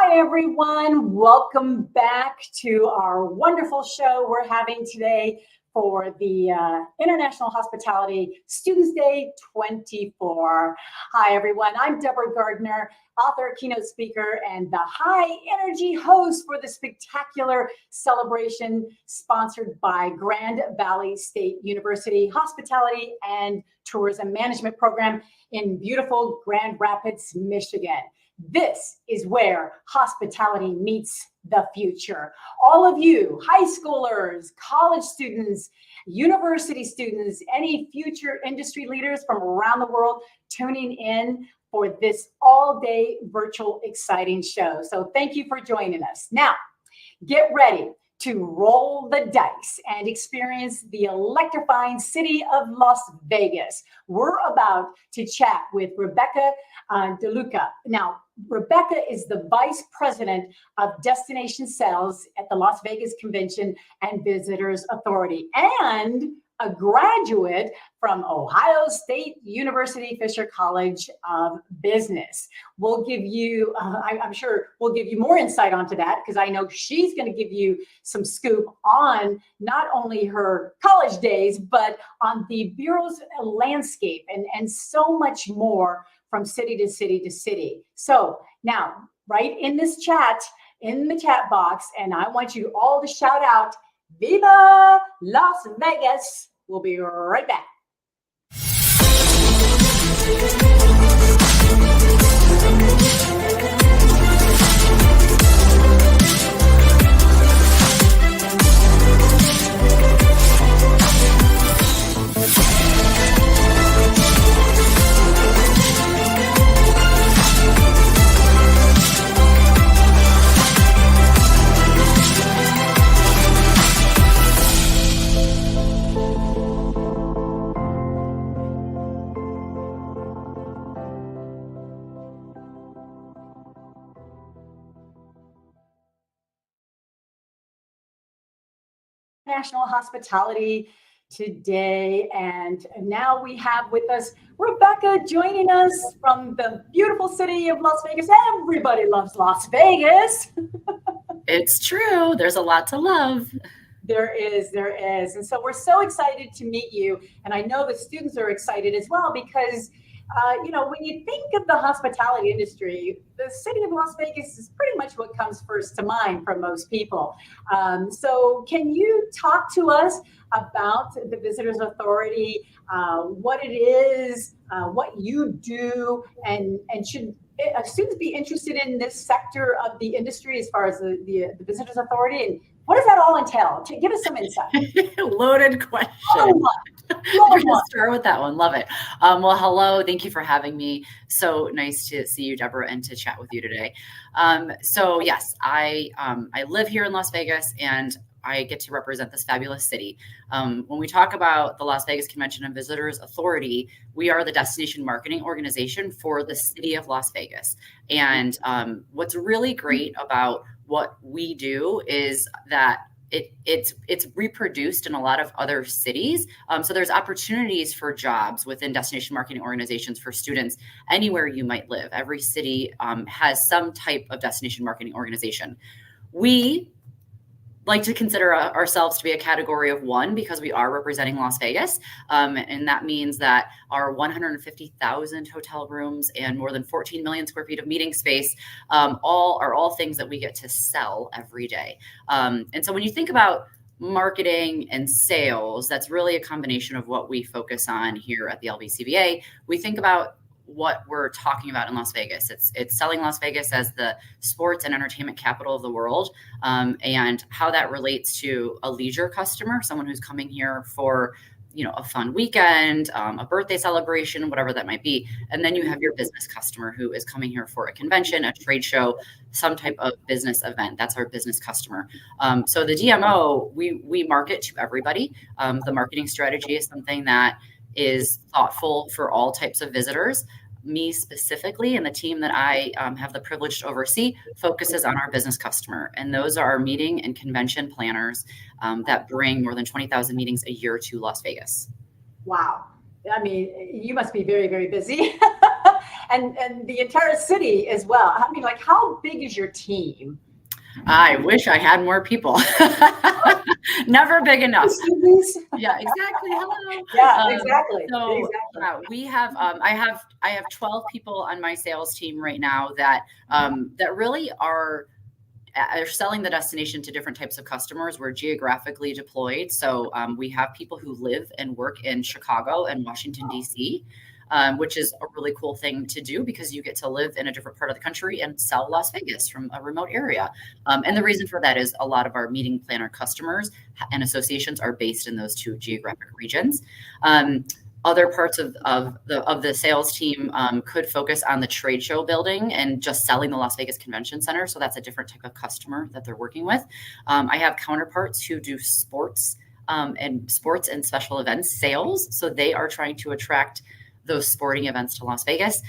Hi, everyone. Welcome back to our wonderful show we're having today for the International Hospitality Students Day 24. Hi, everyone. I'm Deborah Gardner, author, keynote speaker, and the high energy host for the spectacular celebration sponsored by Grand Valley State University Hospitality and Tourism Management Program in beautiful Grand Rapids, Michigan. This is where hospitality meets the future. All of you, high schoolers, college students, university students, any future industry leaders from around the world tuning in for this all-day virtual exciting show. So thank you for joining us. Now, get ready to roll the dice and experience the electrifying city of Las Vegas. We're about to chat with Rebecca DeLuca. Now, Rebecca is the Vice President of Destination Sales at the Las Vegas Convention and Visitors Authority and a graduate from Ohio State University Fisher College of Business. We'll give you, I'm sure we'll give you more insight onto that because I know she's going to give you some scoop on not only her college days, but on the Bureau's landscape and so much more from city to city to city. So now, right in this chat, in the chat box, and I want you all to shout out, Viva Las Vegas. We'll be right back. National Hospitality today, and now we have with us Rebecca joining us from the beautiful city of Las Vegas. Everybody loves Las Vegas. It's true. There's a lot to love. There is. And so we're so excited to meet you. And I know the students are excited as well because when you think of the hospitality industry, the city of Las Vegas is pretty much what comes first to mind for most people. So can you talk to us about the Visitors Authority, what it is, what you do, and should students be interested in this sector of the industry as far as the Visitors Authority? And what does that all entail? Give us some insight. Loaded question. We're going to start with that one. Love it. Well, hello. Thank you for having me. So nice to see you, Deborah, and to chat with you today. So yes, I live here in Las Vegas and I get to represent this fabulous city. When we talk about the Las Vegas Convention and Visitors Authority, we are the destination marketing organization for the city of Las Vegas. And what's really great about what we do is that it's reproduced in a lot of other cities. So there's opportunities for jobs within destination marketing organizations for students anywhere you might live. Every city has some type of destination marketing organization. We like to consider ourselves to be a category of one because we are representing Las Vegas. And that means that our 150,000 hotel rooms and more than 14 million square feet of meeting space are all things that we get to sell every day. And so when you think about marketing and sales, that's really a combination of what we focus on here at the LVCVA. We think about what we're talking about in Las Vegas. It's selling Las Vegas as the sports and entertainment capital of the world, and how that relates to a leisure customer, someone who's coming here for a fun weekend, a birthday celebration, whatever that might be. And then you have your business customer who is coming here for a convention, a trade show, some type of business event. That's our business customer. So the DMO, we market to everybody. The marketing strategy is something that is thoughtful for all types of visitors. Me specifically and the team that I have the privilege to oversee focuses on our business customer. And those are our meeting and convention planners that bring more than 20,000 meetings a year to Las Vegas. Wow. I mean, you must be very, very busy. And the entire city as well. I mean, like, how big is your team? I wish I had more people. Never big enough. Yeah, exactly. Hello. Yeah, exactly. We have I have 12 people on my sales team right now that really are selling the destination to different types of customers. We're geographically deployed. So we have people who live and work in Chicago and Washington, D.C., which is a really cool thing to do because you get to live in a different part of the country and sell Las Vegas from a remote area. And the reason for that is a lot of our meeting planner customers and associations are based in those two geographic regions. Other parts of the sales team could focus on the trade show building and just selling the Las Vegas Convention Center. So that's a different type of customer that they're working with. I have counterparts who do sports and special events sales. So they are trying to attract those sporting events to Las Vegas.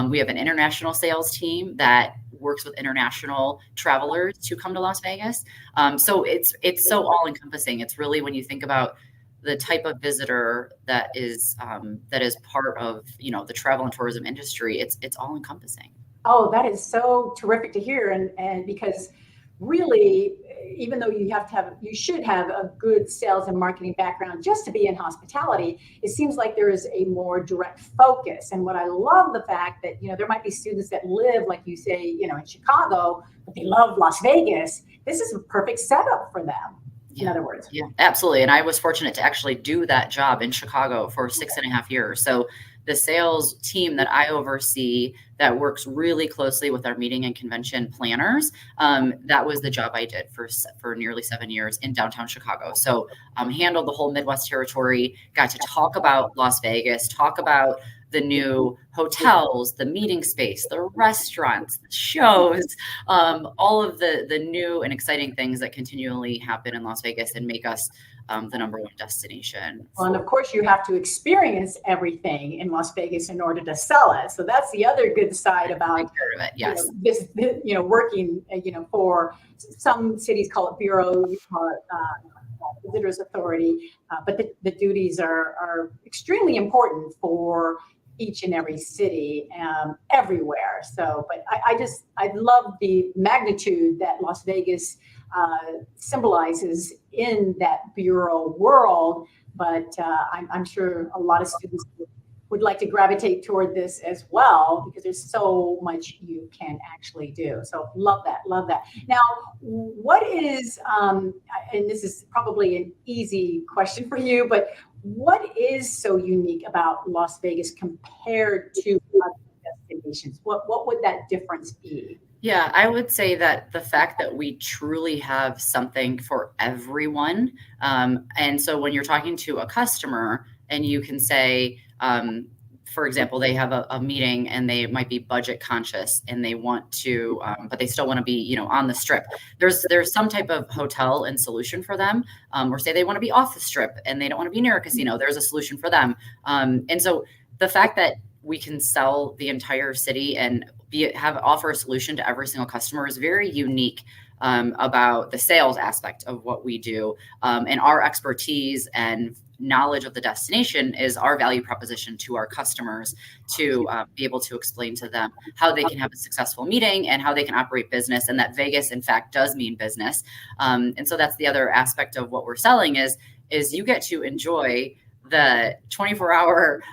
We have an international sales team that works with international travelers to come to Las Vegas. So it's so all encompassing. It's really, when you think about the type of visitor that is part of, the travel and tourism industry, it's all encompassing. Oh, that is so terrific to hear. And because really, even though you should have a good sales and marketing background just to be in hospitality, it seems like there is a more direct focus. And what I love the fact that, there might be students that live, like you say, in Chicago, but they love Las Vegas. This is a perfect setup for them. In other words. Yeah, absolutely. And I was fortunate to actually do that job in Chicago for 6.5 years. So the sales team that I oversee that works really closely with our meeting and convention planners, that was the job I did for nearly 7 years in downtown Chicago. So handled the whole Midwest territory, got to talk about Las Vegas, talk about the new hotels, the meeting space, the restaurants, the shows, all of the new and exciting things that continually happen in Las Vegas and make us the number one destination. Well, and of course, you have to experience everything in Las Vegas in order to sell it. So that's the other good side about yes. This, working, for some cities call it bureau, visitors authority, but the duties are extremely important for each and every city, everywhere. So, but I love the magnitude that Las Vegas symbolizes in that bureau world. But I'm sure a lot of students would like to gravitate toward this as well, because there's so much you can actually do. So love that. Now, what is, and this is probably an easy question for you, but what is so unique about Las Vegas compared to other destinations? What would that difference be? Yeah, I would say that the fact that we truly have something for everyone. And so when you're talking to a customer and you can say, for example, they have a meeting and they might be budget conscious and they want to, but they still want to be, on the strip. There's some type of hotel and solution for them, or say they want to be off the strip and they don't want to be near a casino. There's a solution for them. And so the fact that we can sell the entire city and offer a solution to every single customer is very unique about the sales aspect of what we do. And our expertise and knowledge of the destination is our value proposition to our customers to be able to explain to them how they can have a successful meeting and how they can operate business, and that Vegas in fact does mean business. And so that's the other aspect of what we're selling is you get to enjoy the 24-hour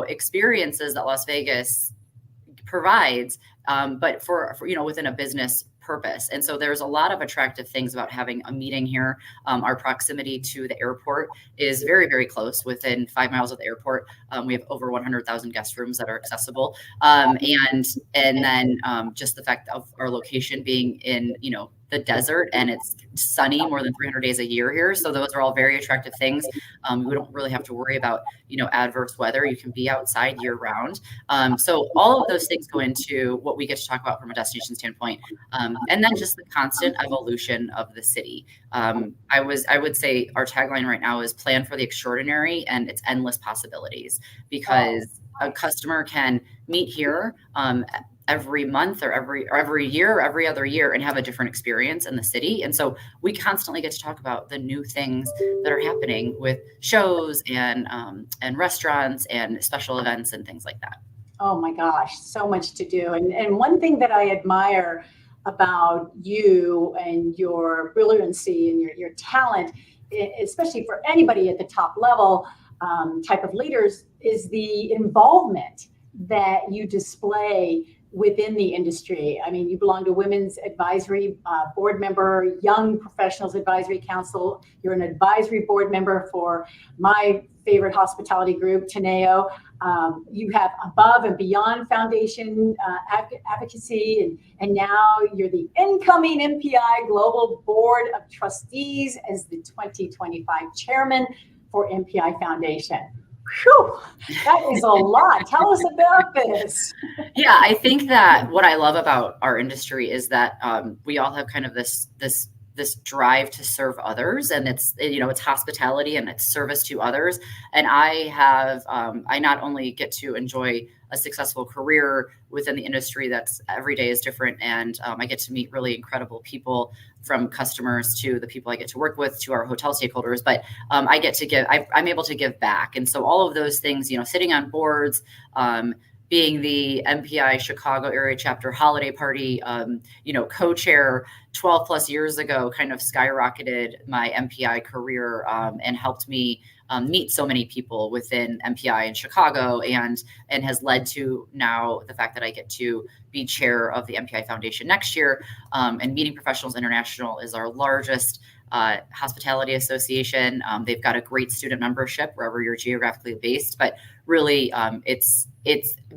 experiences that Las Vegas provides, but for within a business purpose. And so there's a lot of attractive things about having a meeting here. Our proximity to the airport is very, very close. Within 5 miles of the airport, we have over 100,000 guest rooms that are accessible. And then just the fact of our location being in, the desert, and it's sunny more than 300 days a year here. So those are all very attractive things. We don't really have to worry about, adverse weather. You can be outside year round. So all of those things go into what we get to talk about from a destination standpoint. And then just the constant evolution of the city. I would say our tagline right now is plan for the extraordinary, and it's endless possibilities, because a customer can meet here every month or every year or every other year and have a different experience in the city. And so we constantly get to talk about the new things that are happening with shows and restaurants and special events and things like that. Oh my gosh, so much to do. And one thing that I admire about you and your brilliancy and your talent, especially for anybody at the top level type of leaders, is the involvement that you display within the industry. I mean, you belong to Women's Advisory Board member, Young Professionals Advisory Council. You're an advisory board member for my favorite hospitality group, Teneo. You have Above and Beyond Foundation advocacy, and now you're the incoming MPI Global Board of Trustees as the 2025 chairman for MPI Foundation. Whew, that is a lot. Tell us about this. Yeah, I think that what I love about our industry is that we all have kind of this drive to serve others, and it's hospitality and it's service to others. And I not only get to enjoy a successful career within the industry that's every day is different, and I get to meet really incredible people, from customers to the people I get to work with to our hotel stakeholders, but I get to give, I'm able to give back. And so all of those things, sitting on boards, being the MPI Chicago area chapter holiday party, co-chair 12 plus years ago, kind of skyrocketed my MPI career and helped me meet so many people within MPI in Chicago, and has led to now the fact that I get to be chair of the MPI Foundation next year. And Meeting Professionals International is our largest hospitality association. They've got a great student membership wherever you're geographically based, but really it's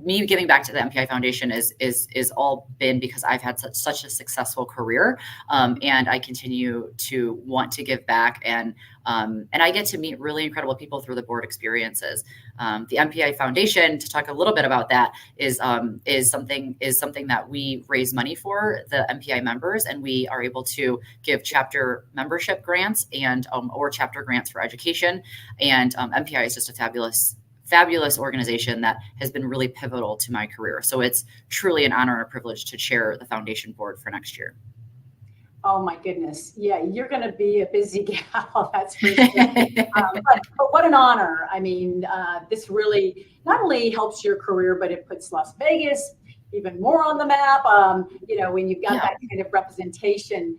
me giving back to the MPI Foundation is all been because I've had such a successful career, and I continue to want to give back, and I get to meet really incredible people through the board experiences. The MPI Foundation, to talk a little bit about that, is something that we raise money for the MPI members, and we are able to give chapter membership grants and or chapter grants for education. And MPI is just a fabulous organization that has been really pivotal to my career. So it's truly an honor and a privilege to chair the foundation board for next year. Oh my goodness. Yeah, you're going to be a busy gal, that's for sure. But what an honor. I mean, this really not only helps your career, but it puts Las Vegas even more on the map, when you've got that kind of representation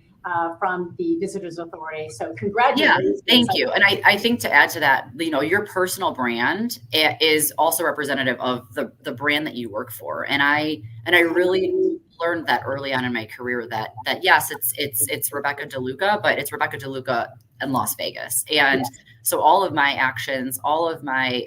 from the Visitors Authority. So congratulations. Yeah, thank you. And I think to add to that, your personal brand is also representative of the brand that you work for. And I really learned that early on in my career that yes, it's Rebecca DeLuca, but it's Rebecca DeLuca in Las Vegas. And so all of my actions, all of my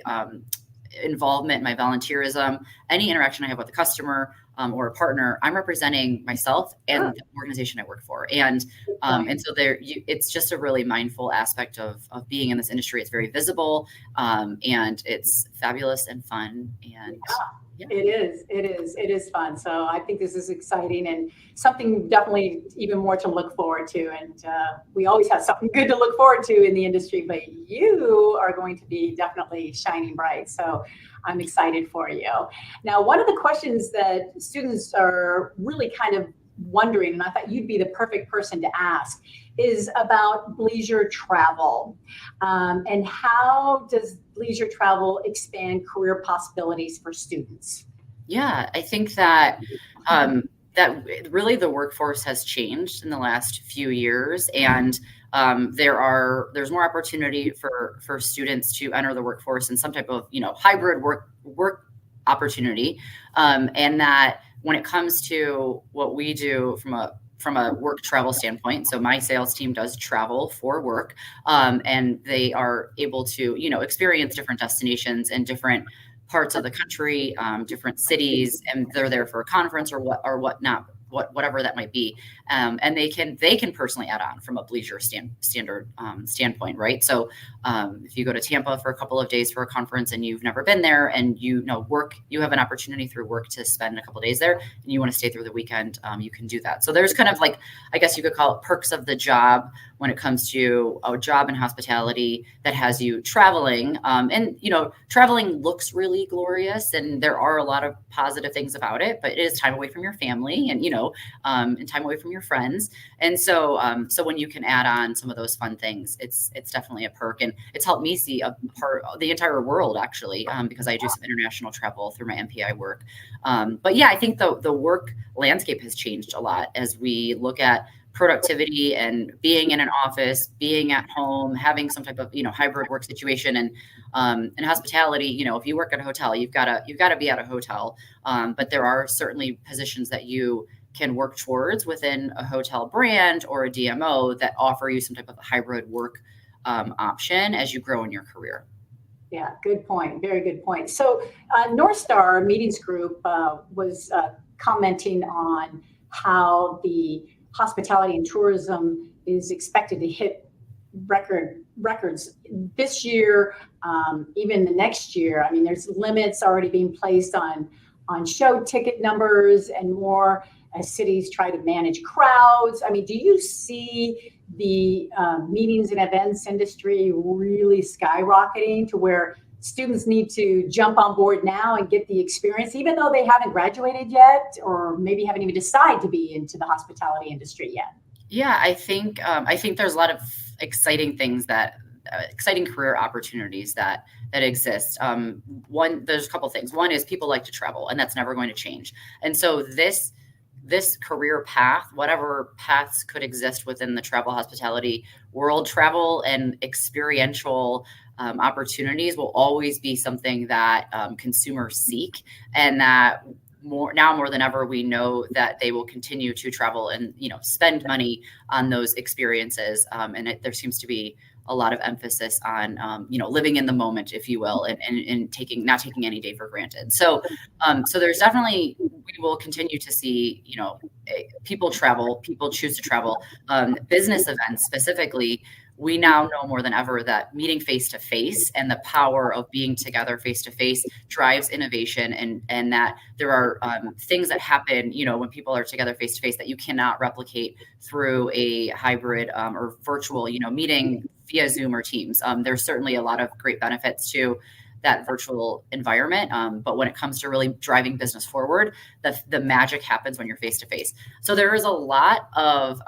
involvement, my volunteerism, any interaction I have with a customer or a partner, I'm representing myself and the organization I work for. And so it's just a really mindful aspect of being in this industry. It's very visible, and it's fabulous and fun. And It is fun. So I think this is exciting and something definitely even more to look forward to. And we always have something good to look forward to in the industry, but you are going to be definitely shining bright. So I'm excited for you. Now, one of the questions that students are really kind of wondering, and I thought you'd be the perfect person to ask, is about leisure travel. And how does leisure travel expand career possibilities for students? Yeah, I think that that really the workforce has changed in the last few years, and there's more opportunity for students to enter the workforce in some type of hybrid work opportunity, and that when it comes to what we do from a work travel standpoint, so my sales team does travel for work, and they are able to experience different destinations and different parts of the country, different cities, and they're there for a conference or whatnot. whatever that might be. And they can personally add on from a leisure standpoint, right? So if you go to Tampa for a couple of days for a conference and you've never been there, and you have an opportunity through work to spend a couple of days there, and you want to stay through the weekend, you can do that. So there's kind of like, I guess you could call it perks of the job when it comes to a job in hospitality that has you traveling. And traveling looks really glorious, and there are a lot of positive things about it, but it is time away from your family and and time away from your friends. And so when you can add on some of those fun things, it's definitely a perk, and it's helped me see the entire world actually, because I do some international travel through my MPI work. But yeah, I think the work landscape has changed a lot as we look at productivity and being in an office, being at home, having some type of hybrid work situation. And in hospitality, if you work at a hotel, you've got to be at a hotel. But there are certainly positions that you can work towards within a hotel brand or a DMO that offer you some type of hybrid work option as you grow in your career. Yeah, good point. Very good point. So North Star Meetings Group was commenting on how the hospitality and tourism is expected to hit records this year, even the next year. I mean, there's limits already being placed on show ticket numbers and more as cities try to manage crowds. I mean, do you see the meetings and events industry really skyrocketing to where students need to jump on board now and get the experience, even though they haven't graduated yet, or maybe haven't even decided to be into the hospitality industry yet? Yeah, I think there's a lot of exciting things exciting career opportunities that exist. There's a couple things. One is people like to travel, and that's never going to change. And so this career path, whatever paths could exist within the travel hospitality world, travel and experiential opportunities will always be something that consumers seek, and that more than ever, we know that they will continue to travel and spend money on those experiences. And there seems to be a lot of emphasis on living in the moment, if you will, and not taking any day for granted. So there's definitely, we will continue to see people travel, people choose to travel. Business events specifically, we now know more than ever that meeting face to face and the power of being together face to face drives innovation, and that there are things that happen when people are together face to face that you cannot replicate through a hybrid or virtual meeting via Zoom or Teams. There's certainly a lot of great benefits to that virtual environment, but when it comes to really driving business forward, the magic happens when you're face to face. So there is a lot of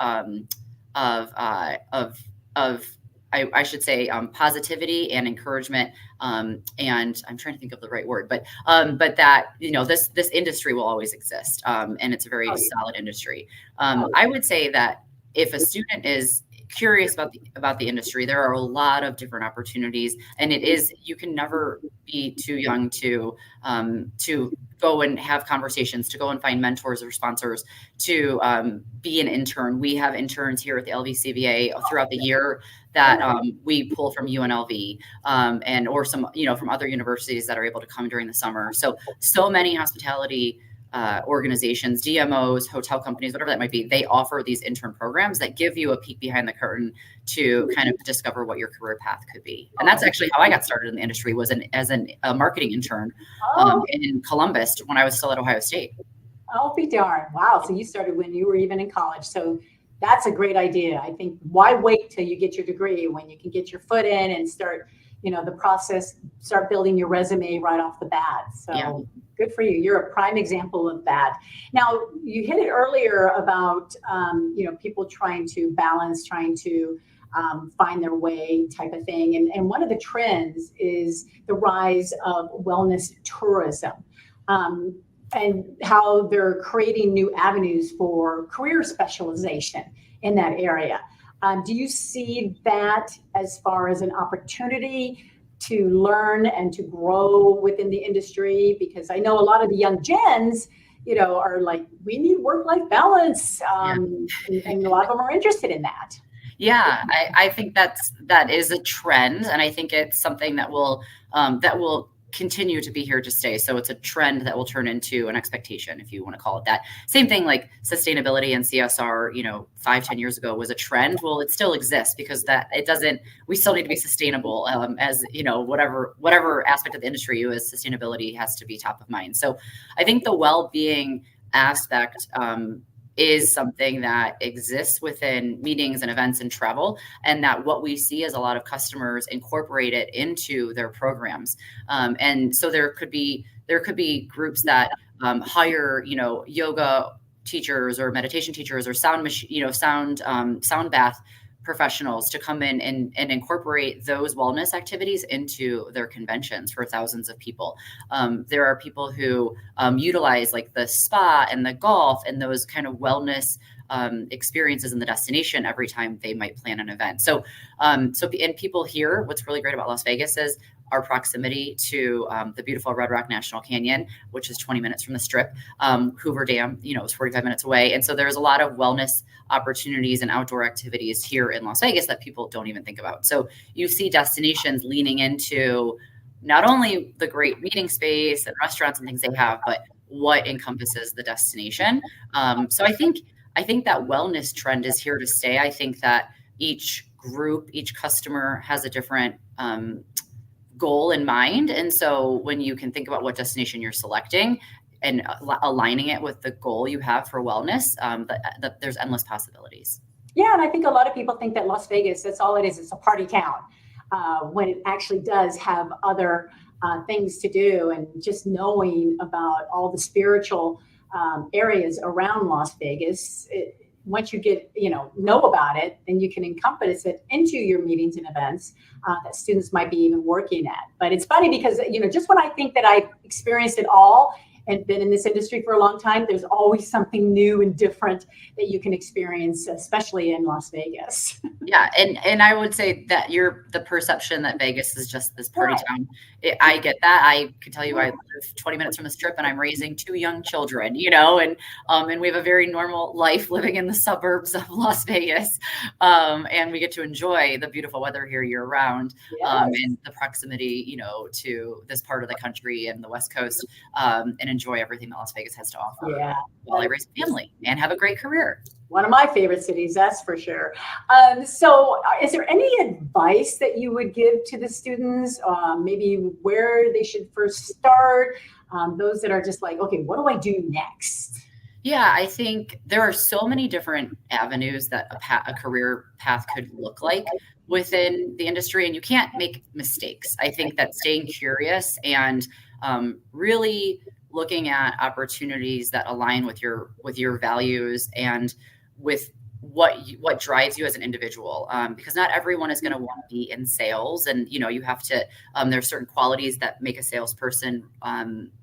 I should say positivity and encouragement, and I'm trying to think of the right word, but that this industry will always exist, and it's a very solid industry. I would say that if a student is curious about the industry, there are a lot of different opportunities, and you can never be too young to go and have conversations, to go and find mentors or sponsors, to be an intern. We have interns here at the LVCVA throughout the year that we pull from UNLV or some from other universities that are able to come during the summer. So many hospitality organizations, DMOs, hotel companies, whatever that might be, they offer these intern programs that give you a peek behind the curtain to kind of discover what your career path could be. And that's actually how I got started in the industry, was as a marketing intern in Columbus when I was still at Ohio State. I'll be darned. Wow. So you started when you were even in college. So that's a great idea. I think, why wait till you get your degree when you can get your foot in and start, the process, start building your resume right off the bat. So yeah. Good for you. You're a prime example of that. Now, you hit it earlier about, people trying to balance, trying to find their way type of thing. And one of the trends is the rise of wellness tourism, and how they're creating new avenues for career specialization in that area. Do you see that as far as an opportunity to learn and to grow within the industry? Because I know a lot of the young gens, are like, we need work-life balance, and a lot of them are interested in that. Yeah, I think that is a trend, and I think it's something that will continue to be here to stay. So it's a trend that will turn into an expectation, if you want to call it that. Same thing like sustainability and CSR, 5-10 years ago was a trend. Well, it still exists because we still need to be sustainable, as whatever aspect of the industry you is, sustainability has to be top of mind. So I think the well-being aspect is something that exists within meetings and events and travel, and that what we see is a lot of customers incorporate it into their programs. And so there could be groups that hire, yoga teachers or meditation teachers or sound bath professionals to come in and incorporate those wellness activities into their conventions for thousands of people. There are people who utilize like the spa and the golf and those kind of wellness experiences in the destination every time they might plan an event. So and people here, what's really great about Las Vegas is our proximity to the beautiful Red Rock National Canyon, which is 20 minutes from the Strip. Hoover Dam, is 45 minutes away. And so there's a lot of wellness opportunities and outdoor activities here in Las Vegas that people don't even think about. So you see destinations leaning into not only the great meeting space and restaurants and things they have, but what encompasses the destination. So I think that wellness trend is here to stay. I think that each group, each customer has a different goal in mind. And so when you can think about what destination you're selecting and aligning it with the goal you have for wellness, there's endless possibilities. Yeah, and I think a lot of people think that Las Vegas, that's all it is. It's a party town, when it actually does have other things to do. And just knowing about all the spiritual areas around Las Vegas, once you get, know about it, then you can encompass it into your meetings and events that students might be even working at. But it's funny because, just when I think that I've experienced it all and been in this industry for a long time, there's always something new and different that you can experience, especially in Las Vegas. Yeah. And I would say that the perception that Vegas is just this party town. I get that. I can tell you I live 20 minutes from the Strip and I'm raising 2 young children, and we have a very normal life living in the suburbs of Las Vegas. And we get to enjoy the beautiful weather here year round, and the proximity, to this part of the country and the West Coast, and enjoy everything that Las Vegas has to offer while I raise a family and have a great career. One of my favorite cities, that's for sure. So is there any advice that you would give to the students, maybe where they should first start, those that are just like, okay, what do I do next? Yeah, I think there are so many different avenues that a career path could look like within the industry, and you can't make mistakes. I think that staying curious and really looking at opportunities that align with your values and with what drives you as an individual, because not everyone is going to want to be in sales, and you have to. There's certain qualities that make a salesperson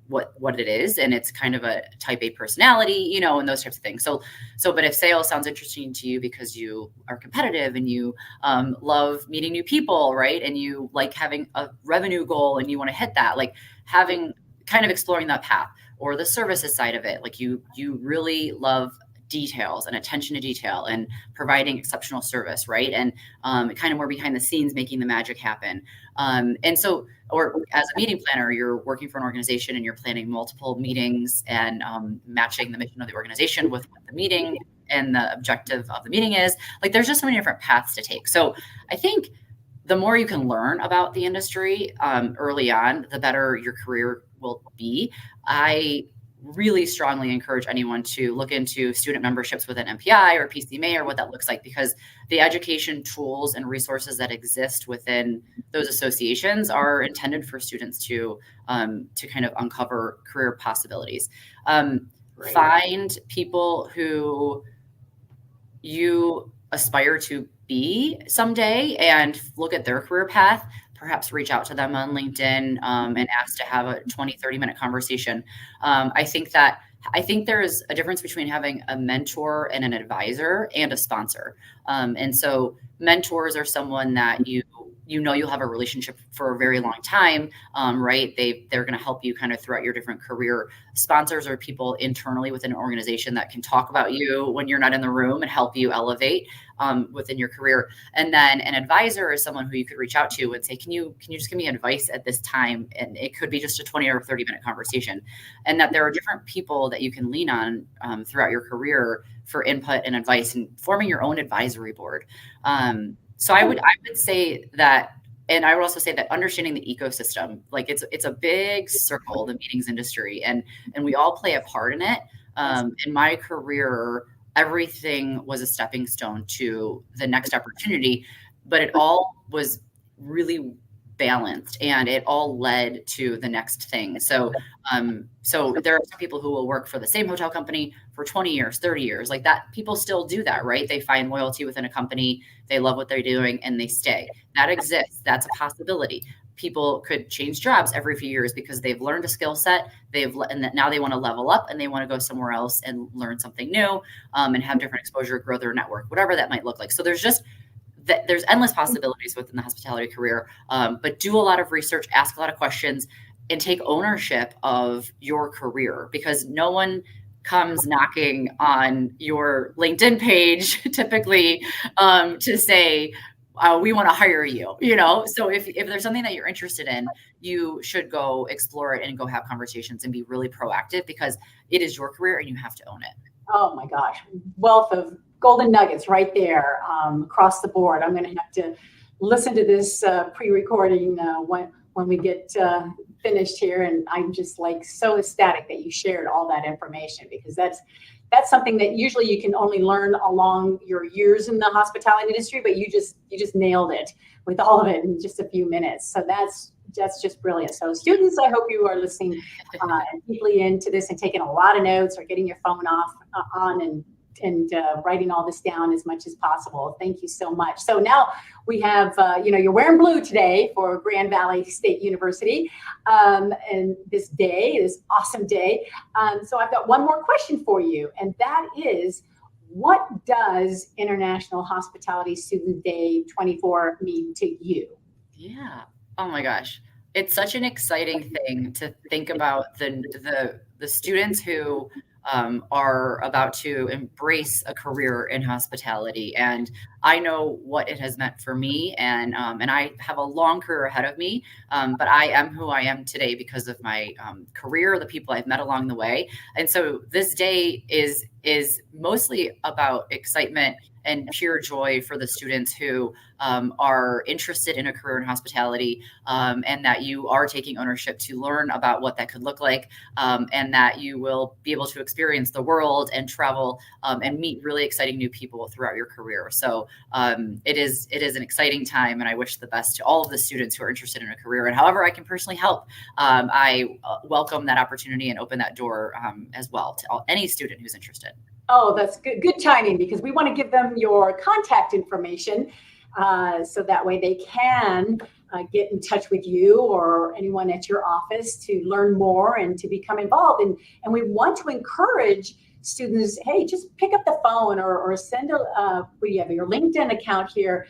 what it is, and it's kind of a type A personality, and those types of things. But if sales sounds interesting to you because you are competitive and you love meeting new people, right, and you like having a revenue goal and you want to hit that, like having kind of exploring that path, or the services side of it, like you really love details and attention to detail and providing exceptional service, right? And kind of more behind the scenes, making the magic happen. And so, or as a meeting planner, you're working for an organization and you're planning multiple meetings and matching the mission of the organization with what the meeting and the objective of the meeting is. Like, there's just so many different paths to take. So I think the more you can learn about the industry early on, the better your career will be. I really strongly encourage anyone to look into student memberships with an MPI or PCMA or what that looks like, because the education tools and resources that exist within those associations are intended for students to kind of uncover career possibilities. Find people who you aspire to be someday and look at their career path. Perhaps reach out to them on LinkedIn and ask to have a 20-30 minute conversation. I think there's a difference between having a mentor and an advisor and a sponsor. And so mentors are someone that you you'll have a relationship for a very long time, right? They're going to help you kind of throughout your different career. Sponsors are people internally within an organization that can talk about you when you're not in the room and help you elevate within your career. And then an advisor is someone who you could reach out to and say, can you just give me advice at this time? And it could be just a 20 or 30-minute conversation. And that there are different people that you can lean on throughout your career for input and advice, and forming your own advisory board. So I would say that, and I would also say that understanding the ecosystem, like it's a big circle, the meetings industry, and we all play a part in it. In my career, everything was a stepping stone to the next opportunity, but it all was really balanced and it all led to the next thing. So there are some people who will work for the same hotel company for 20 years, 30 years, like that. People still do that, right? They find loyalty within a company. They love what they're doing and they stay. That exists. That's a possibility. People could change jobs every few years because they've learned a skill set. And now they want to level up and they want to go somewhere else and learn something new, and have different exposure, grow their network, whatever that might look like. So there's endless possibilities within the hospitality career, but do a lot of research, ask a lot of questions, and take ownership of your career, because no one comes knocking on your LinkedIn page typically to say, we want to hire you, So if there's something that you're interested in, you should go explore it and go have conversations and be really proactive, because it is your career and you have to own it. Oh my gosh, wealth of golden nuggets right there, across the board. I'm going to have to listen to this pre-recording when we get finished here, and I'm just like so ecstatic that you shared all that information, because that's something that usually you can only learn along your years in the hospitality industry, but you just nailed it with all of it in just a few minutes. So that's just brilliant. So students, I hope you are listening deeply into this and taking a lot of notes, or getting your phone on and writing all this down as much as possible. Thank you so much. So now we have, you're wearing blue today for Grand Valley State University, and this awesome day. So I've got one more question for you, and that is, what does International Hospitality Student Day 24 mean to you? Yeah. Oh my gosh. It's such an exciting thing to think about the students who are about to embrace a career in hospitality. And I know what it has meant for me, and I have a long career ahead of me, but I am who I am today because of my career, the people I've met along the way. And so this day is mostly about excitement and pure joy for the students who are interested in a career in hospitality, and that you are taking ownership to learn about what that could look like, and that you will be able to experience the world and travel and meet really exciting new people throughout your career. So it is an exciting time, and I wish the best to all of the students who are interested in a career. And however I can personally help, I welcome that opportunity and open that door as well to any student who's interested. Oh, that's good timing, because we want to give them your contact information, so that way they can get in touch with you or anyone at your office to learn more and to become involved. And we want to encourage students, hey, just pick up the phone or send we have your LinkedIn account here,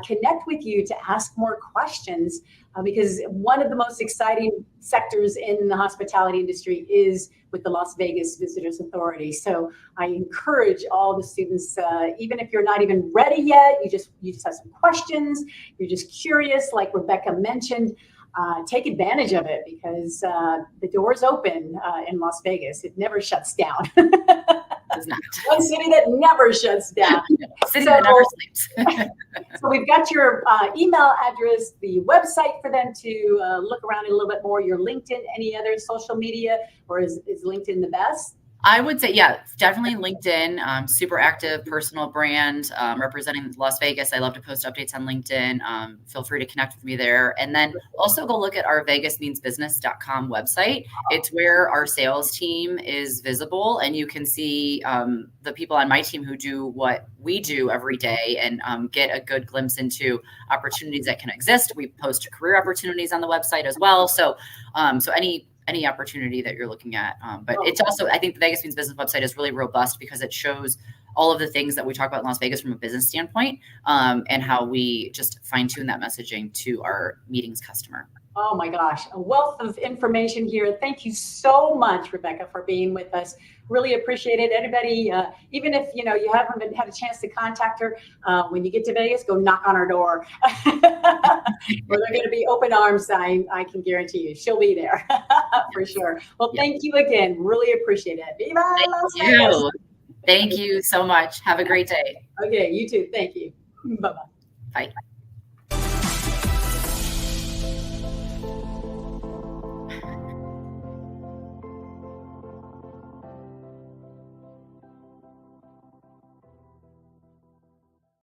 connect with you to ask more questions, because one of the most exciting sectors in the hospitality industry is with the Las Vegas Visitors Authority. So I encourage all the students, even if you're not even ready yet, you just have some questions, you're just curious, like Rebecca mentioned, take advantage of it, because the door's open in Las Vegas. It never shuts down. It's not. One city that never shuts down. City that never sleeps. So we've got your email address, the website for them to look around a little bit more, your LinkedIn, any other social media, or is LinkedIn the best? I would say, yeah, definitely LinkedIn. Super active personal brand, representing Las Vegas. I love to post updates on LinkedIn. Feel free to connect with me there. And then also go look at our vegasmeansbusiness.com website. It's where our sales team is visible, and you can see the people on my team who do what we do every day, and get a good glimpse into opportunities that can exist. We post career opportunities on the website as well. So any opportunity that you're looking at. But it's also, I think the Vegas Means Business website is really robust because it shows all of the things that we talk about in Las Vegas from a business standpoint, and how we just fine tune that messaging to our meetings customer. Oh my gosh, a wealth of information here. Thank you so much, Rebecca, for being with us. Really appreciate it. Anybody, even if you haven't had a chance to contact her, when you get to Vegas, go knock on her door. Or they're going to be open arms. I can guarantee you, she'll be there for sure. Well, thank you again. Really appreciate it. Viva Las Vegas. Thank you so much. Have a great day. Okay, you too. Thank you. Bye-bye. Bye.